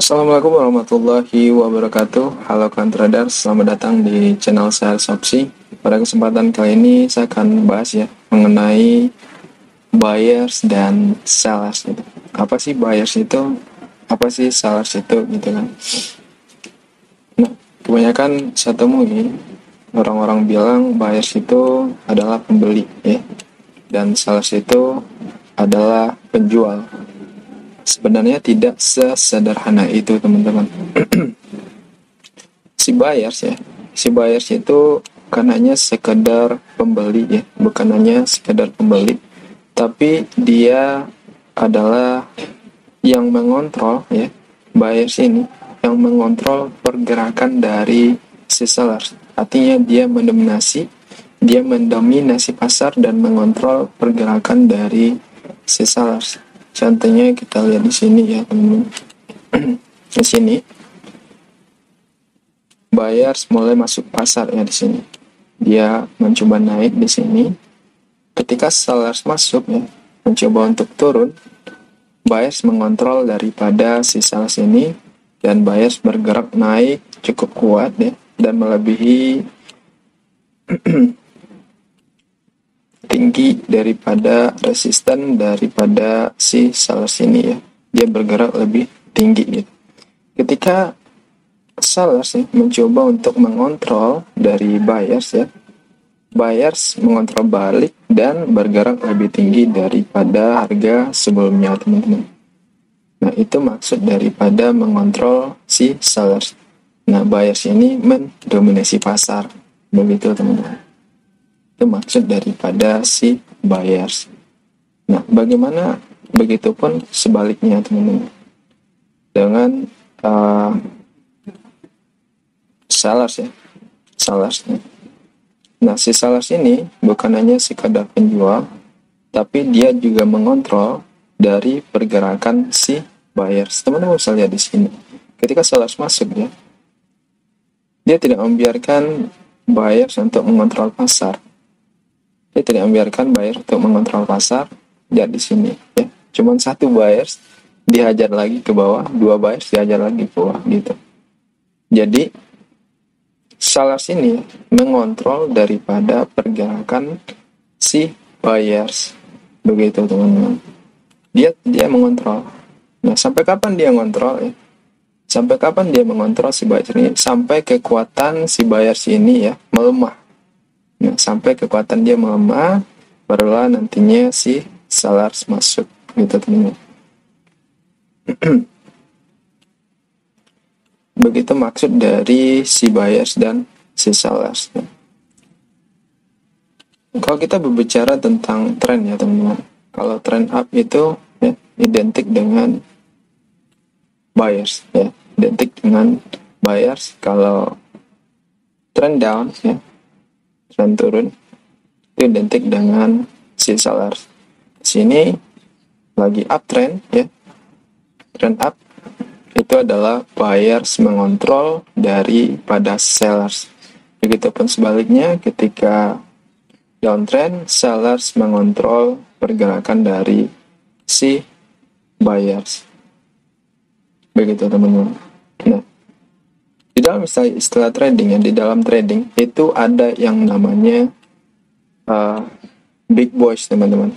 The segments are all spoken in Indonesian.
Assalamualaikum warahmatullahi wabarakatuh. Halo kawan trader, selamat datang di channel saya Sopsi. Pada kesempatan kali ini saya akan bahas ya mengenai buyers dan sellers gitu. Apa sih buyers itu? Apa sih sellers itu gitu kan? Nah, kebanyakan saya temui orang-orang bilang buyers itu adalah pembeli ya, dan sellers itu adalah penjual. Sebenarnya tidak sesederhana itu teman-teman. Si buyers itu bukan hanya sekedar pembeli ya, bukan hanya sekedar pembeli, tapi dia adalah yang mengontrol ya, buyers ini yang mengontrol pergerakan dari si sellers. Artinya dia mendominasi pasar dan mengontrol pergerakan dari si sellers. Contohnya kita lihat di sini ya teman-teman. Di sini buyers mulai masuk pasar ya di sini. Dia mencoba naik di sini. Ketika sellers masuk ya, mencoba untuk turun, buyers mengontrol daripada si sellers ini dan buyers bergerak naik cukup kuat ya dan melebihi tinggi daripada resisten daripada si sellers ini ya. Dia bergerak lebih tinggi gitu. Ketika sellers ya, mencoba untuk mengontrol dari buyers ya, buyers mengontrol balik dan bergerak lebih tinggi daripada harga sebelumnya teman-teman. Nah itu maksud daripada mengontrol si sellers. Nah buyers ini mendominasi pasar, begitu teman-teman. Itu maksud daripada si buyers. Nah bagaimana begitupun sebaliknya teman-teman dengan sellers ya, sellers. Nah si sellers ini bukan hanya sekadar penjual, tapi dia juga mengontrol dari pergerakan si buyers. Teman-teman bisa lihat di sini. Ketika sellers masuk ya, dia tidak membiarkan buyers untuk mengontrol pasar. Dia tidak membiarkan buyers untuk mengontrol pasar. Lihat di sini ya. Cuman satu buyers dihajar lagi ke bawah, dua buyers dihajar lagi ke bawah gitu. Jadi sellers ini mengontrol daripada pergerakan si buyers. Begitu teman-teman. Dia mengontrol. Nah, sampai kapan dia mengontrol ya? Sampai kapan dia mengontrol si buyers ini? Sampai kekuatan si buyers ini ya melemah. Nah, sampai kekuatan dia melemah, barulah nantinya si sellers masuk gitu teman-teman. Begitu maksud dari si buyers dan si sellers. Kalau kita berbicara tentang tren ya teman-teman, kalau trend up itu ya, identik dengan buyers ya, identik dengan buyers. Kalau trend down ya, trend turun, itu identik dengan si sellers. Sini lagi uptrend ya, trend up itu adalah buyers mengontrol daripada sellers. Begitupun sebaliknya ketika downtrend, sellers mengontrol pergerakan dari si buyers. Begitu teman-teman. Nah, di dalam istilah trading ya, di dalam trading itu ada yang namanya big boys teman-teman.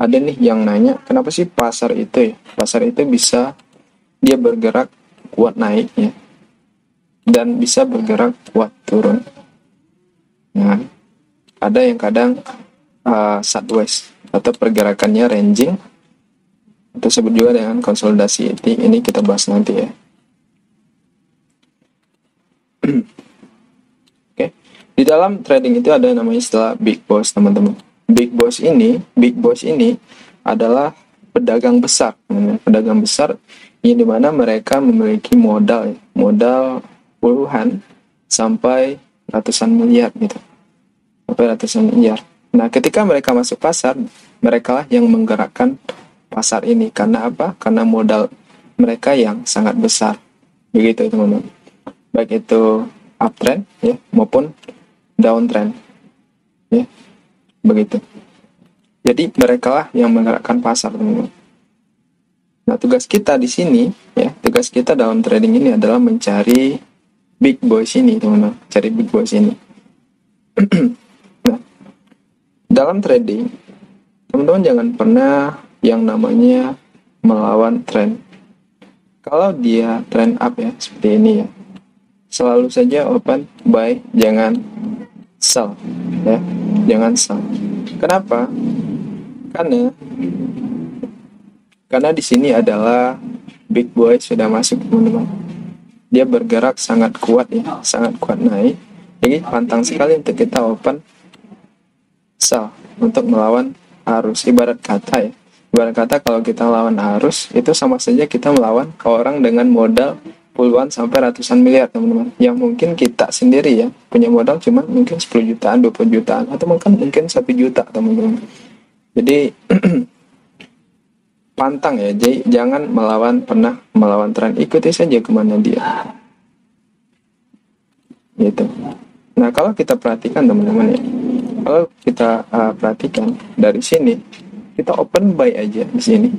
Ada nih yang nanya kenapa sih pasar itu ya, pasar itu bisa dia bergerak kuat naik ya, dan bisa bergerak kuat turun. Nah, ada yang kadang sideways atau pergerakannya ranging, atau disebut juga dengan konsolidasi. Ini kita bahas nanti ya. Oke. Di dalam trading itu ada yang namanya istilah big boss teman-teman. Big boss ini adalah pedagang besar, pedagang besar yang dimana mereka memiliki modal puluhan sampai ratusan miliar gitu, sampai ratusan miliar. Nah ketika mereka masuk pasar, mereka lah yang menggerakkan pasar ini. Karena apa? Karena modal mereka yang sangat besar. Begitu teman-teman. Baik itu uptrend ya maupun downtrend ya, begitu. Jadi mereka lah yang menggerakkan pasar teman-teman. Nah, tugas kita di sini, ya, tugas kita dalam trading ini adalah mencari big boys ini, teman-teman. Cari big boys ini. Nah, dalam trading, teman-teman jangan pernah yang namanya melawan tren. Kalau dia trend up ya, seperti ini ya, selalu saja open buy, jangan sell ya, jangan sell. Kenapa? Karena di sini adalah big boy sudah masuk, teman-teman. Dia bergerak sangat kuat ya, sangat kuat naik. Jadi pantang sekali untuk kita open sell untuk melawan arus. Ibarat kata kalau kita lawan arus itu sama saja kita melawan orang dengan modal puluhan sampai ratusan miliar, teman-teman. Yang mungkin kita sendiri ya punya modal cuma mungkin 10 jutaan, 20 jutaan, atau mungkin 1 juta, teman-teman. Jadi pantang ya, jadi jangan pernah melawan tren, ikuti saja kemana dia gitu. Nah, kalau kita perhatikan, teman-teman ya, kalau kita perhatikan dari sini, kita open buy aja di sini,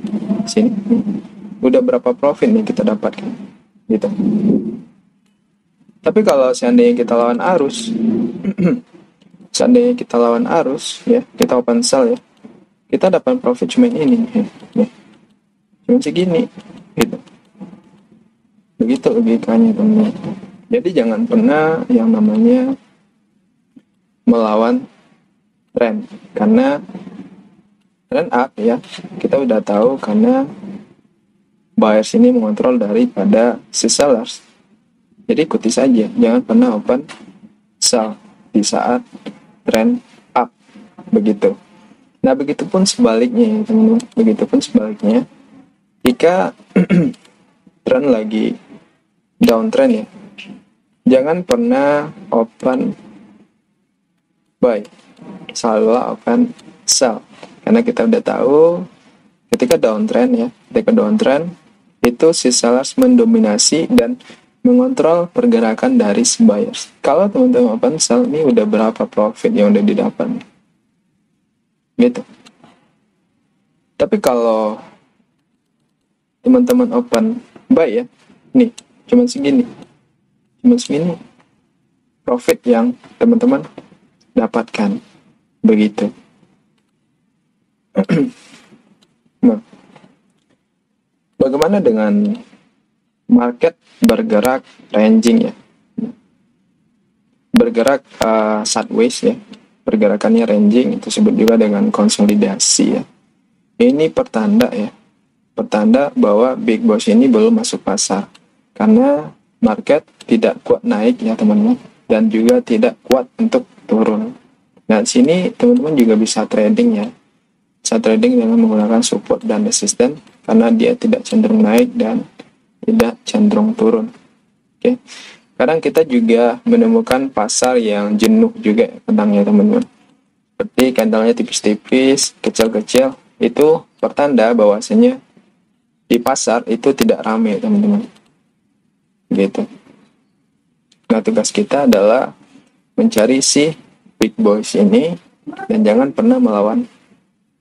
udah berapa profit nih kita dapatkan gitu. Tapi kalau seandainya kita lawan arus ya, kita open sell ya, kita dapat profit cuma ini ya. Cuma segini gitu. Begitu logikanya, teman-teman. Jadi jangan pernah yang namanya melawan tren, karena trend up ya, kita udah tahu karena buyers ini mengontrol daripada si sellers. Jadi ikuti saja, jangan pernah open sell di saat trend up begitu. Nah, begitupun sebaliknya ya, teman-teman. Begitupun sebaliknya jika trend lagi downtrend ya, jangan pernah open buy, selalu open sell. Karena kita udah tahu ketika downtrend itu si sellers mendominasi dan mengontrol pergerakan dari si buyers. Kalau teman-teman open sell, ini udah berapa profit yang udah didapat gitu. Tapi kalau teman-teman open buy ya, nih cuma segini profit yang teman-teman dapatkan begitu. Nah, bagaimana dengan market bergerak ranging ya, bergerak sideways ya, pergerakannya ranging, itu disebut juga dengan konsolidasi ya. Ini pertanda bahwa big boss ini belum masuk pasar, karena market tidak kuat naik ya, teman-teman, dan juga tidak kuat untuk turun. Nah, sini teman-teman juga bisa trading ya, bisa trading dengan menggunakan support dan resisten, karena dia tidak cenderung naik dan tidak cenderung turun. Oke. Kadang kita juga menemukan pasar yang jenuh juga kadangnya, teman-teman, seperti candlenya tipis-tipis, kecil-kecil, itu pertanda bahwasanya di pasar itu tidak ramai, teman-teman, gitu. Nah, tugas kita adalah mencari si big boys ini dan jangan pernah melawan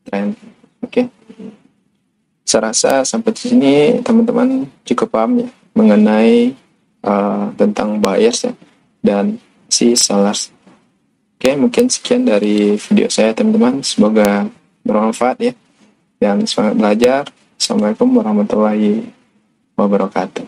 tren. Oke. Saya rasa sampai sini teman-teman cukup paham ya mengenai tentang buyers ya dan si sellers. Oke, mungkin sekian dari video saya, teman-teman. Semoga bermanfaat ya, dan semangat belajar. Assalamualaikum warahmatullahi wabarakatuh.